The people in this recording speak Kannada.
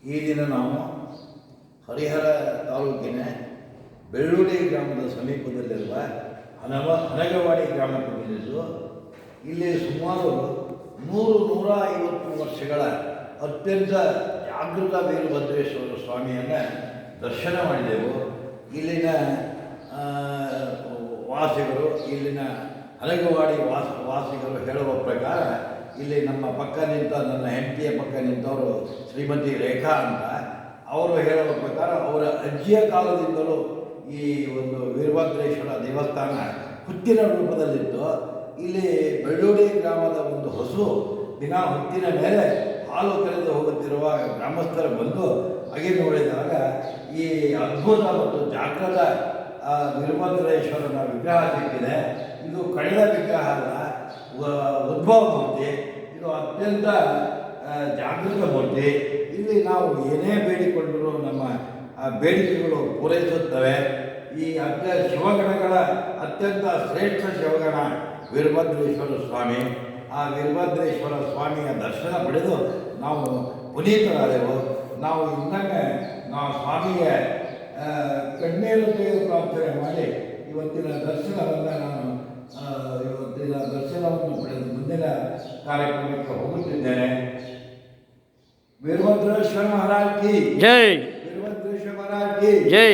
ಈ ದಿನ ನಾವು ಹರಿಹರ ತಾಲೂಕಿನ ಬೆಳ್ಳುಳ್ಳಿ ಗ್ರಾಮದ ಸಮೀಪದಲ್ಲಿರುವ ಹನಗವಾಡಿ ಗ್ರಾಮಕ್ಕೆ ಬಂದಿದ್ದು. ಇಲ್ಲಿ ಸುಮಾರು 100-150 ವರ್ಷಗಳ ಅತ್ಯಂತ ಜಾಗೃತ ವೀರಭದ್ರೇಶ್ವರ ಸ್ವಾಮಿಯನ್ನು ದರ್ಶನ ಮಾಡಿದೆವು. ಇಲ್ಲಿನ ವಾಸಿಗರು, ಇಲ್ಲಿನ ಹನಗವಾಡಿ ವಾಸಿಗರು ಹೇಳುವ ಪ್ರಕಾರ, ಇಲ್ಲಿ ನಮ್ಮ ಪಕ್ಕ ನಿಂತ, ನನ್ನ ಹೆಂಡತಿಯ ಪಕ್ಕ ನಿಂತವರು ಶ್ರೀಮತಿ ರೇಖಾ ಅಂತ, ಅವರು ಹೇಳುವ ಪ್ರಕಾರ ಅವರ ಅಜ್ಜಿಯ ಕಾಲದಿಂದಲೂ ಈ ಒಂದು ವೀರಭದ್ರೇಶ್ವರ ದೇವಸ್ಥಾನ ಹುತ್ತಿನ ರೂಪದಲ್ಲಿತ್ತು. ಇಲ್ಲಿ ಬೆಳ್ಳುಳ್ಳಿ ಗ್ರಾಮದ ಒಂದು ಹಸು ದಿನ ಹುತ್ತಿನ ಮೇಲೆ ಹಾಲು ಕರೆದು ಹೋಗುತ್ತಿರುವ ಗ್ರಾಮಸ್ಥರು ಬಂದು ಹಾಗೆ ನೋಡಿದಾಗ ಈ ಅದ್ಭುತ ಮತ್ತು ಜಾಗೃತ ವೀರಭದ್ರೇಶ್ವರನ ವಿಗ್ರಹ ಸಿಕ್ಕಿದೆ. ಇದು ಕಳೆದ ವಿಗ್ರಹ ಅಲ್ಲ, ಉದ್ಭವ ಮೂರ್ತಿ. ಇದು ಅತ್ಯಂತ ಜಾಗೃತ ಮೂರ್ತಿ. ಇಲ್ಲಿ ನಾವು ಏನೇ ಬೇಡಿಕೊಂಡರೂ ನಮ್ಮ ಬೇಡಿಕೆಗಳು ಪೂರೈಸುತ್ತವೆ. ಈ ಶಿವಗಣಗಳ ಅತ್ಯಂತ ಶ್ರೇಷ್ಠ ಶಿವಗಣ ವೀರಭದ್ರೇಶ್ವರ ಸ್ವಾಮಿ. ಆ ವೀರಭದ್ರೇಶ್ವರ ಸ್ವಾಮಿಯ ದರ್ಶನ ಪಡೆದು ನಾವು ಪುನೀತರಾದೆವು. ನಾವು ಇನ್ನೊಮ್ಮೆ ನಾವು ಸ್ವಾಮಿಗೆ ಕಣ್ಣೀರು ತೆಗೆದು ಪ್ರಾರ್ಥನೆ ಮಾಡಿ ಇವತ್ತಿನ ದರ್ಶನವನ್ನು ಪಡೆದು ಮುಂದಿನ ಕಾರ್ಯಕ್ರಮಕ್ಕೆ ಹೋಗುತ್ತಿದ್ದೇನೆ. ವೀರಭದ್ರೇಶ್ವರ ಮಹಾರಾಜ್ ಕಿ ಜೈ. ವೀರಭದ್ರೇಶ್ವರ ಮಹಾರಾಜ್ ಕಿ ಜೈ.